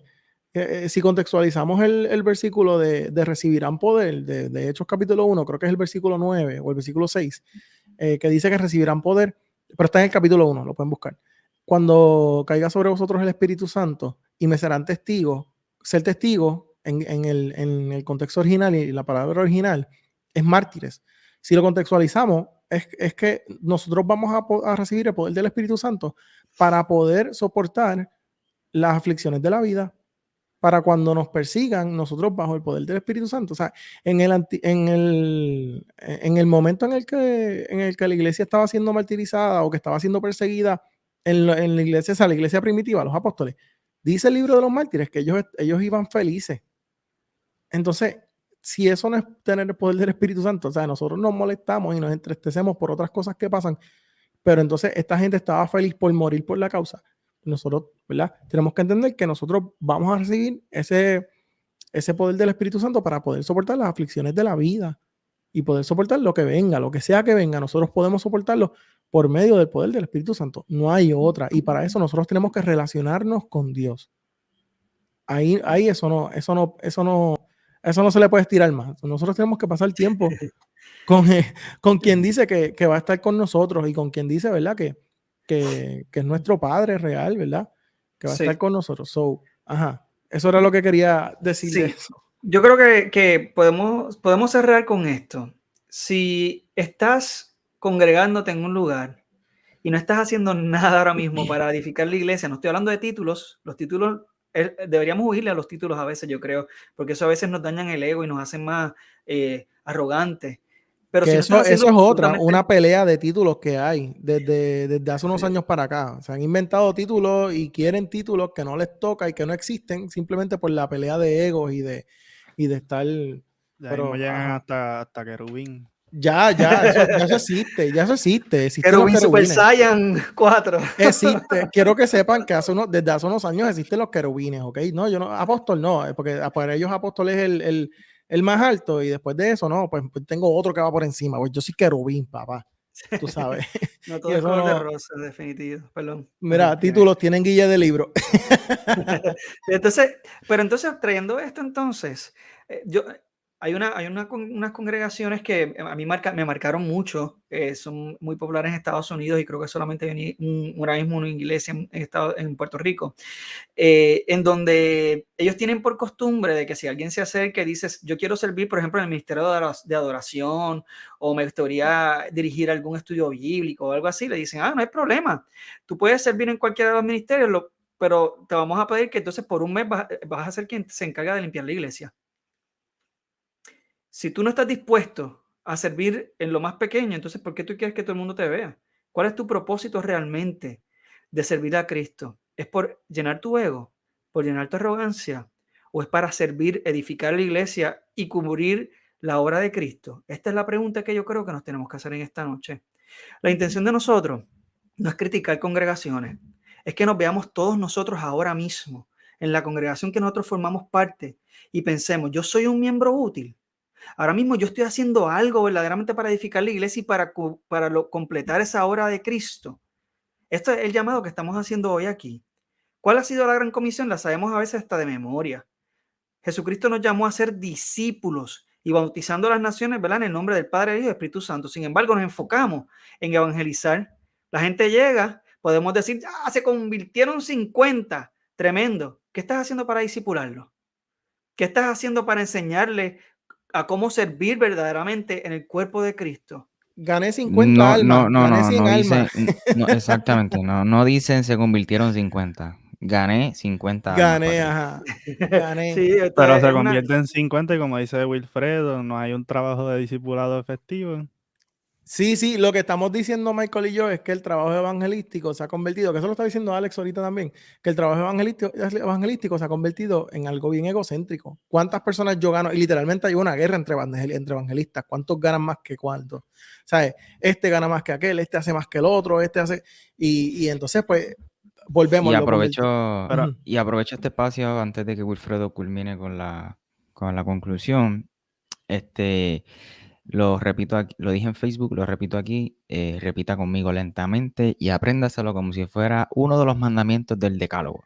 si contextualizamos el versículo de recibirán poder, de Hechos capítulo 1, creo que es el versículo 9 o el versículo 6, que dice que recibirán poder, pero está en el capítulo 1, lo pueden buscar. Cuando caiga sobre vosotros el Espíritu Santo y me serán testigos, ser testigos en el contexto original y la palabra original es mártires. Si lo contextualizamos, es que nosotros vamos a recibir el poder del Espíritu Santo para poder soportar las aflicciones de la vida, para cuando nos persigan, nosotros bajo el poder del Espíritu Santo. O sea, en el momento en el que la iglesia estaba siendo martirizada o que estaba siendo perseguida en la iglesia, o sea, la iglesia primitiva, los apóstoles, dice el libro de los mártires que ellos iban felices. Entonces, si eso no es tener el poder del Espíritu Santo, o sea, nosotros nos molestamos y nos entristecemos por otras cosas que pasan, pero entonces esta gente estaba feliz por morir por la causa. Nosotros, ¿verdad? Tenemos que entender que nosotros vamos a recibir ese poder del Espíritu Santo para poder soportar las aflicciones de la vida y poder soportar lo que venga, lo que sea que venga. Nosotros podemos soportarlo por medio del poder del Espíritu Santo. No hay otra. Y para eso nosotros tenemos que relacionarnos con Dios. Ahí eso no se le puede estirar más. Nosotros tenemos que pasar tiempo con quien dice que va a estar con nosotros y con quien dice, ¿verdad? Que es nuestro Padre real, ¿verdad? Que va a estar con nosotros. Eso era lo que quería decir de eso. Yo creo que podemos cerrar con esto. Si estás congregándote en un lugar y no estás haciendo nada ahora mismo para edificar la iglesia, no estoy hablando de títulos, los títulos, deberíamos huirle a los títulos a veces, yo creo, porque eso a veces nos dañan el ego y nos hacen más arrogantes. Pero si eso es otra, una pelea de títulos que hay desde hace unos años para acá. Se han inventado títulos y quieren títulos que no les toca y que no existen simplemente por la pelea de egos y de estar... Ya mismo llegan hasta querubín. Ya eso existe. Querubín Super Saiyan 4. Existe. Quiero que sepan que desde hace unos años existen los querubines, ¿ok? No, yo no, apóstol no, porque para ellos apóstol es el más alto y después de eso, no, pues tengo otro que va por encima, pues yo soy querubín, papá, tú sabes. No todo es color de rosa, definitivo, perdón. Mira, títulos tienen guía de libro. Entonces, trayendo esto entonces, hay unas congregaciones que a mí me marcaron mucho, son muy populares en Estados Unidos y creo que solamente hay ahora mismo una iglesia en Puerto Rico, en donde ellos tienen por costumbre de que si alguien se acerca y dice, yo quiero servir, por ejemplo, en el ministerio de adoración o me gustaría dirigir algún estudio bíblico o algo así, le dicen, no hay problema, tú puedes servir en cualquiera de los ministerios, pero te vamos a pedir que entonces por un mes vas a ser quien se encarga de limpiar la iglesia. Si tú no estás dispuesto a servir en lo más pequeño, entonces ¿por qué tú quieres que todo el mundo te vea? ¿Cuál es tu propósito realmente de servir a Cristo? ¿Es por llenar tu ego? ¿Por llenar tu arrogancia? ¿O es para servir, edificar la iglesia y cubrir la obra de Cristo? Esta es la pregunta que yo creo que nos tenemos que hacer en esta noche. La intención de nosotros no es criticar congregaciones, es que nos veamos todos nosotros ahora mismo en la congregación que nosotros formamos parte y pensemos, yo soy un miembro útil. Ahora mismo yo estoy haciendo algo verdaderamente para edificar la iglesia y para completar esa obra de Cristo. Esto es el llamado que estamos haciendo hoy aquí. ¿Cuál ha sido la gran comisión? La sabemos a veces hasta de memoria. Jesucristo nos llamó a ser discípulos y bautizando a las naciones, ¿verdad? En el nombre del Padre, del Hijo y del Espíritu Santo. Sin embargo, nos enfocamos en evangelizar. La gente llega, podemos decir, se convirtieron 50. Tremendo. ¿Qué estás haciendo para discipularlo? ¿Qué estás haciendo para enseñarle a cómo servir verdaderamente en el cuerpo de Cristo? Gané 50 almas, gané 100 almas. No, exactamente, no dicen se convirtieron 50. Gané 50 almas Gané, para ajá. Gané. Sí, esto Pero es se una- convierte en 50 y como dice Wilfredo, no hay un trabajo de discipulado efectivo. Sí, lo que estamos diciendo Michael y yo es que el trabajo evangelístico se ha convertido, que eso lo está diciendo Alex ahorita también, que el trabajo evangelístico se ha convertido en algo bien egocéntrico. ¿Cuántas personas yo gano? Y literalmente hay una guerra entre evangelistas. ¿Cuántos ganan más que cuántos? ¿Sabes? Este gana más que aquel, este hace más que el otro, este hace... Y entonces, pues, volvemos. Y lo aprovecho, Pero- Ujú. y aprovecho este espacio antes de que Wilfredo culmine con la conclusión. Lo repito aquí, lo dije en Facebook, lo repito aquí, repita conmigo lentamente y apréndaselo como si fuera uno de los mandamientos del Decálogo.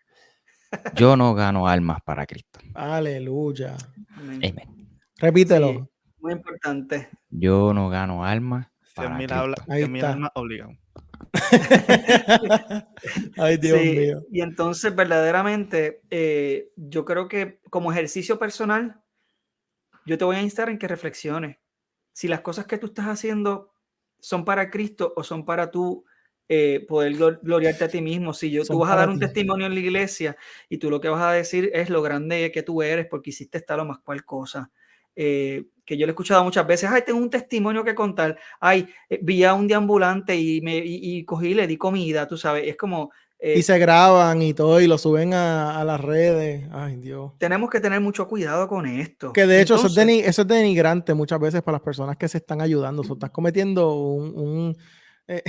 Yo no gano almas para Cristo. Aleluya. Amén. Amen. Repítelo. Sí, muy importante. Yo no gano almas para 100.000 Cristo. Ahí 100.000 está. almas obligado. Ay, Dios Sí, mío. y entonces verdaderamente yo creo que como ejercicio personal, yo te voy a instar en que reflexiones. Si las cosas que tú estás haciendo son para Cristo o son para tú poder gloriarte a ti mismo. Si tú Son vas a para dar un ti. testimonio en la iglesia y tú lo que vas a decir es lo grande que tú eres porque hiciste tal o más cual cosa. Que yo le he escuchado muchas veces, ay, tengo un testimonio que contar, ay, vi a un deambulante y cogí y le di comida, tú sabes, es como... Y se graban y todo y lo suben a las redes. Ay, Dios. tenemos que tener mucho cuidado con esto. Que de hecho Entonces, eso es denigrante muchas veces para las personas que se están ayudando. So, estás cometiendo eh,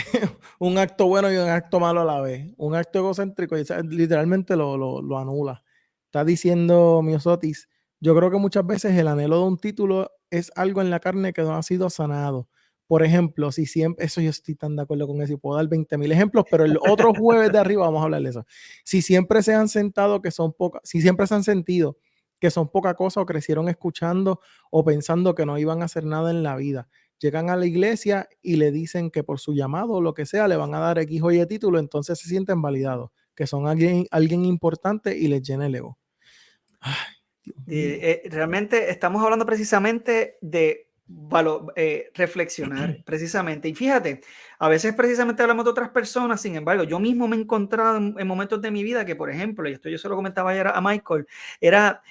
un acto bueno y un acto malo a la vez. Un acto egocéntrico y literalmente lo anula. Está diciendo Miosotis, yo creo que muchas veces el anhelo de un título es algo en la carne que no ha sido sanado. Por ejemplo, si siempre, eso yo estoy tan de acuerdo con eso y puedo dar 20,000 ejemplos, pero el otro jueves de arriba vamos a hablar de eso. Si siempre se han sentado que son pocas, si siempre se han sentido que son poca cosa o crecieron escuchando o pensando que no iban a hacer nada en la vida. Llegan a la iglesia y le dicen que por su llamado o lo que sea le van a dar X o Y título, entonces se sienten validados, que son alguien importante y les llena el ego. Ay, Dios mío. realmente estamos hablando precisamente de reflexionar, precisamente. Y fíjate, a veces precisamente hablamos de otras personas, sin embargo, yo mismo me he encontrado en momentos de mi vida que, por ejemplo, y esto yo se lo comentaba ayer a Michael, era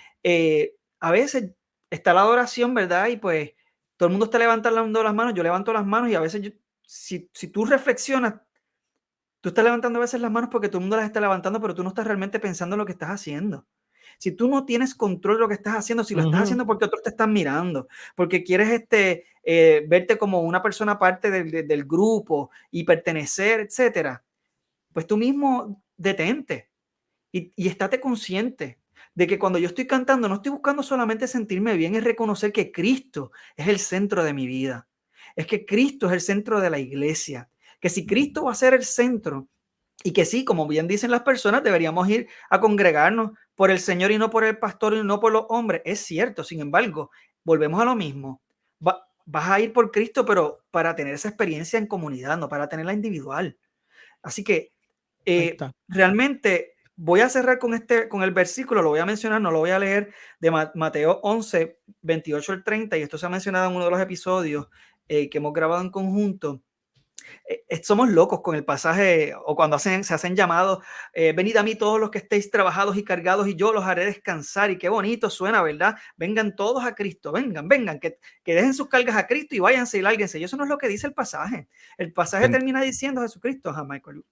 a veces está la adoración, ¿verdad? Y pues todo el mundo está levantando las manos, yo levanto las manos y a veces si tú reflexionas, tú estás levantando a veces las manos porque todo el mundo las está levantando, pero tú no estás realmente pensando en lo que estás haciendo. Si tú no tienes control de lo que estás haciendo, si lo estás haciendo porque otros te están mirando, porque quieres verte como una persona parte del grupo y pertenecer, etcétera, pues tú mismo detente y estate consciente de que cuando yo estoy cantando no estoy buscando solamente sentirme bien, es reconocer que Cristo es el centro de mi vida. Es que Cristo es el centro de la iglesia. Que si Cristo va a ser el centro y que sí, como bien dicen las personas, deberíamos ir a congregarnos por el Señor y no por el pastor y no por los hombres. Es cierto, sin embargo, volvemos a lo mismo. Vas a ir por Cristo, pero para tener esa experiencia en comunidad, no para tenerla individual. Así que realmente voy a cerrar con el versículo, lo voy a mencionar, no lo voy a leer, de Mateo 11, 28 al 30, y esto se ha mencionado en uno de los episodios que hemos grabado en conjunto. Somos locos con el pasaje o cuando se hacen llamados, venid a mí todos los que estéis trabajados y cargados y yo los haré descansar. Y qué bonito suena, ¿verdad? Vengan todos a Cristo, vengan, que dejen sus cargas a Cristo y váyanse y lárguense. Y eso no es lo que dice el pasaje. El pasaje termina diciendo Jesucristo, Michael.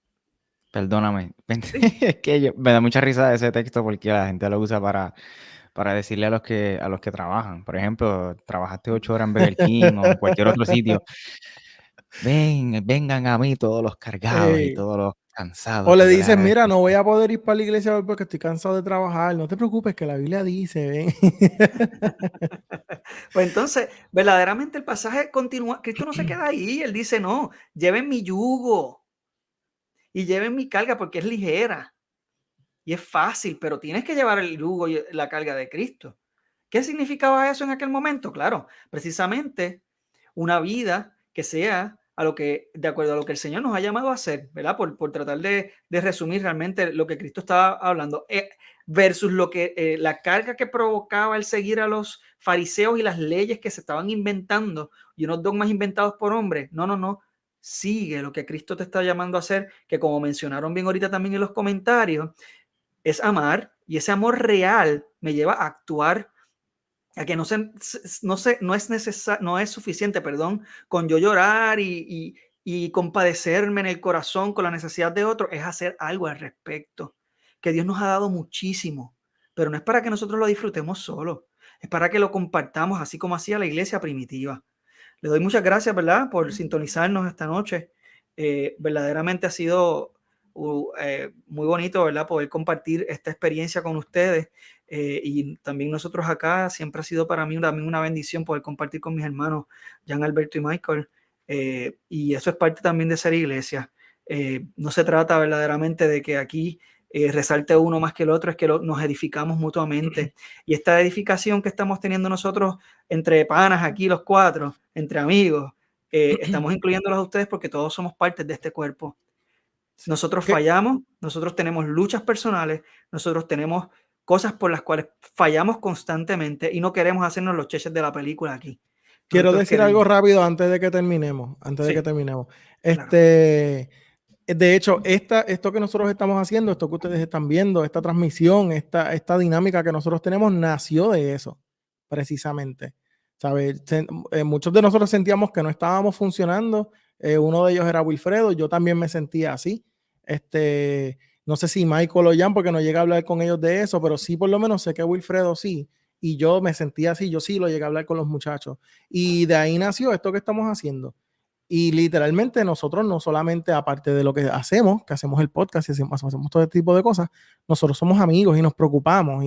Perdóname, Sí. es que me da mucha risa ese texto porque la gente lo usa para decirle a los que trabajan. Por ejemplo, trabajaste 8 horas en Burger King o en cualquier otro sitio. Vengan a mí todos los cargados y todos los Cansado. O le que yo dices, haga mira, esto. no voy a poder ir para la iglesia hoy porque estoy cansado de trabajar. No te preocupes, que la Biblia dice, ven. Pues entonces, verdaderamente el pasaje continúa, Cristo no se queda ahí, él dice, no, lleven mi yugo y lleven mi carga porque es ligera y es fácil, pero tienes que llevar el yugo y la carga de Cristo. ¿Qué significaba eso en aquel momento? Claro, precisamente una vida que sea a lo que, de acuerdo a lo que el Señor nos ha llamado a hacer, ¿verdad? Por tratar de resumir realmente lo que Cristo estaba hablando, versus lo que la carga que provocaba el seguir a los fariseos y las leyes que se estaban inventando y unos dogmas inventados por hombres. No, no, no. Sigue lo que Cristo te está llamando a hacer, que como mencionaron bien ahorita también en los comentarios, es amar, y ese amor real me lleva a actuar, a que no es suficiente, perdón, con yo llorar y compadecerme en el corazón con la necesidad de otro, es hacer algo al respecto, que Dios nos ha dado muchísimo, pero no es para que nosotros lo disfrutemos solo, es para que lo compartamos, así como hacía la iglesia primitiva. Le doy muchas gracias, ¿verdad?, por sintonizarnos esta noche. Verdaderamente ha sido muy bonito, ¿verdad?, poder compartir esta experiencia con ustedes. Y también nosotros acá, siempre ha sido para mí también una bendición poder compartir con mis hermanos Jan Alberto y Michael. Y eso es parte también de ser iglesia. No se trata verdaderamente de que aquí resalte uno más que el otro, es que nos edificamos mutuamente. Y esta edificación que estamos teniendo nosotros entre panas aquí, los cuatro, entre amigos, estamos incluyéndolos a ustedes porque todos somos partes de este cuerpo. Nosotros ¿Qué? fallamos, nosotros tenemos luchas personales, nosotros tenemos cosas por las cuales fallamos constantemente y no queremos hacernos los cheches de la película aquí. Quiero Nosotros decir algo queremos. rápido antes de que terminemos. Sí, claro. De hecho, esto que nosotros estamos haciendo, esto que ustedes están viendo, esta transmisión, esta dinámica que nosotros tenemos, nació de eso, precisamente. ¿Sabes? Muchos de nosotros sentíamos que no estábamos funcionando. Uno de ellos era Wilfredo, yo también me sentía así. No sé si Michael o Jan, porque no llegué a hablar con ellos de eso, pero sí, por lo menos sé que Wilfredo sí. Y yo me sentía así, yo sí lo llegué a hablar con los muchachos. Y de ahí nació esto que estamos haciendo. Y literalmente nosotros no solamente, aparte de lo que hacemos el podcast y hacemos todo este tipo de cosas, nosotros somos amigos y nos preocupamos.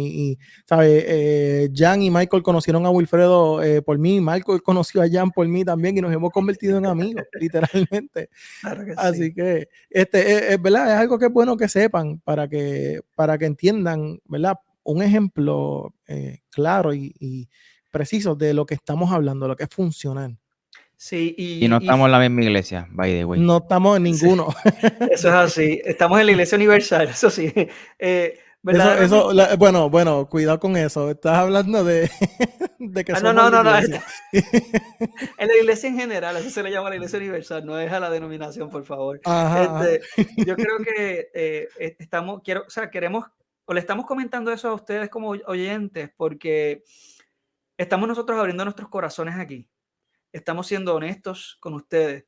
¿sabes? Jan y Michael conocieron a Wilfredo por mí, Michael conoció a Jan por mí también y nos hemos convertido en amigos, literalmente. Claro que Así sí. que, es verdad, es algo que es bueno que sepan para que entiendan, ¿verdad? Un ejemplo claro y preciso de lo que estamos hablando, lo que es funcional. Sí, Y no estamos en la misma iglesia, by the way. No estamos en sí, ninguno. eso es así. Estamos en la Iglesia Universal, eso sí. Verdaderamente. Bueno, cuidado con eso. Estás hablando de, de que No, somos no, la no. iglesia. En la iglesia en general, eso se le llama la Iglesia Universal, no es a la denominación, por favor. Ajá. Yo creo que queremos, o le estamos comentando eso a ustedes como oyentes, porque estamos nosotros abriendo nuestros corazones aquí. Estamos siendo honestos con ustedes,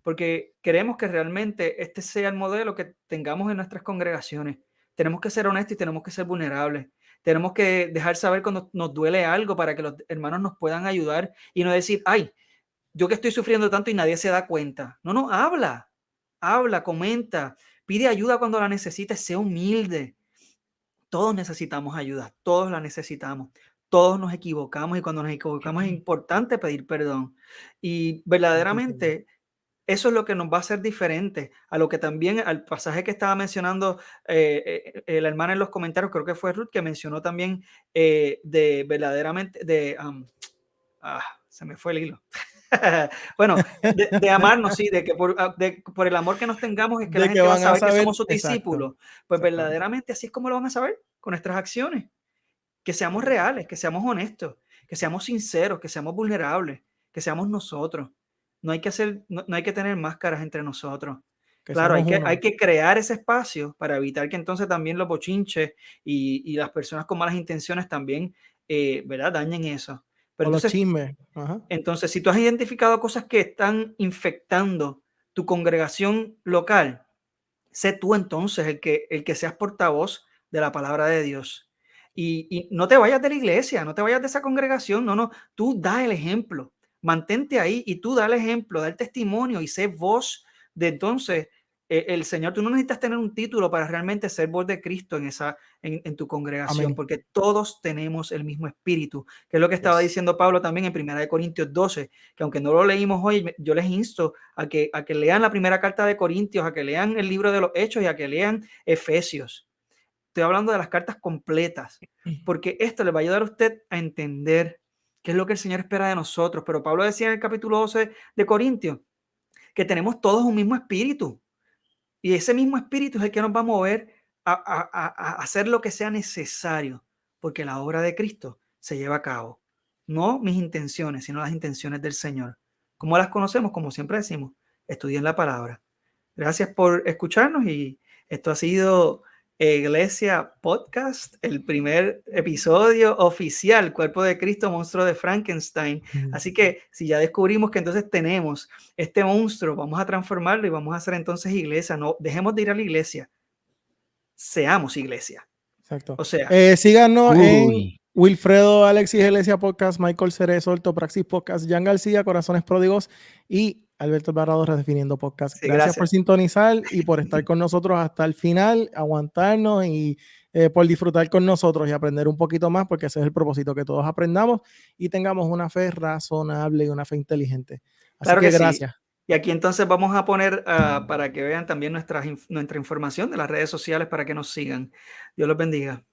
porque queremos que realmente este sea el modelo que tengamos en nuestras congregaciones. Tenemos que ser honestos y tenemos que ser vulnerables. Tenemos que dejar saber cuando nos duele algo para que los hermanos nos puedan ayudar y no decir, ay, yo que estoy sufriendo tanto y nadie se da cuenta. No, habla, comenta, pide ayuda cuando la necesites, sé humilde. Todos necesitamos ayuda, todos la necesitamos. Todos nos equivocamos y cuando nos equivocamos es importante pedir perdón. Y verdaderamente eso es lo que nos va a hacer diferente a lo que también, al pasaje que estaba mencionando la hermana en los comentarios, creo que fue Ruth, que mencionó también de verdaderamente, se me fue el hilo. Bueno, de amarnos, sí, de que por el amor que nos tengamos es que la De que gente va a van a saber que saber. somos sus Exacto. discípulos. Pues Exactamente. verdaderamente así es como lo van a saber, con nuestras acciones. Que seamos reales, que seamos honestos, que seamos sinceros, que seamos vulnerables, que seamos nosotros. No hay que tener máscaras entre nosotros. Que Claro, somos uno. hay que crear ese espacio para evitar que entonces también los bochinches y las personas con malas intenciones también, ¿verdad?, dañen eso. Pero O los entonces, chismes. Ajá. si tú has identificado cosas que están infectando tu congregación local, sé tú entonces el que seas portavoz de la palabra de Dios. Y no te vayas de la iglesia, no te vayas de esa congregación, no, tú da el ejemplo, mantente ahí y tú da el ejemplo, da el testimonio y sé voz de entonces el Señor, tú no necesitas tener un título para realmente ser voz de Cristo en tu congregación, Amén. porque todos tenemos el mismo espíritu, que es lo que estaba Yes. diciendo Pablo también en 1 Corintios 12, que aunque no lo leímos hoy, yo les insto a que lean la primera carta de Corintios, a que lean el libro de los Hechos y a que lean Efesios. Estoy hablando de las cartas completas, porque esto le va a ayudar a usted a entender qué es lo que el Señor espera de nosotros. Pero Pablo decía en el capítulo 12 de Corintios que tenemos todos un mismo espíritu. Y ese mismo espíritu es el que nos va a mover a hacer lo que sea necesario, porque la obra de Cristo se lleva a cabo. No mis intenciones, sino las intenciones del Señor. ¿Cómo las conocemos? Como siempre decimos, estudien la palabra. Gracias por escucharnos y esto ha sido Iglesia Podcast, el primer episodio oficial, Cuerpo de Cristo, Monstruo de Frankenstein. Así que si ya descubrimos que entonces tenemos este monstruo, vamos a transformarlo y vamos a hacer entonces iglesia. No dejemos de ir a la iglesia, seamos iglesia. Exacto. O sea, Síganos en Uy. Wilfredo Alexis Iglesia Podcast, Michael Cerezo, Ortopraxis Podcast, Jan García, Corazones Pródigos y Alberto Alvarado, Redefiniendo Podcast. sí, Gracias por sintonizar y por estar con nosotros hasta el final, aguantarnos y por disfrutar con nosotros y aprender un poquito más, porque ese es el propósito, que todos aprendamos y tengamos una fe razonable y una fe inteligente. Así claro que que sí. gracias. Y aquí entonces vamos a poner para que vean también nuestra información de las redes sociales para que nos sigan. Dios los bendiga.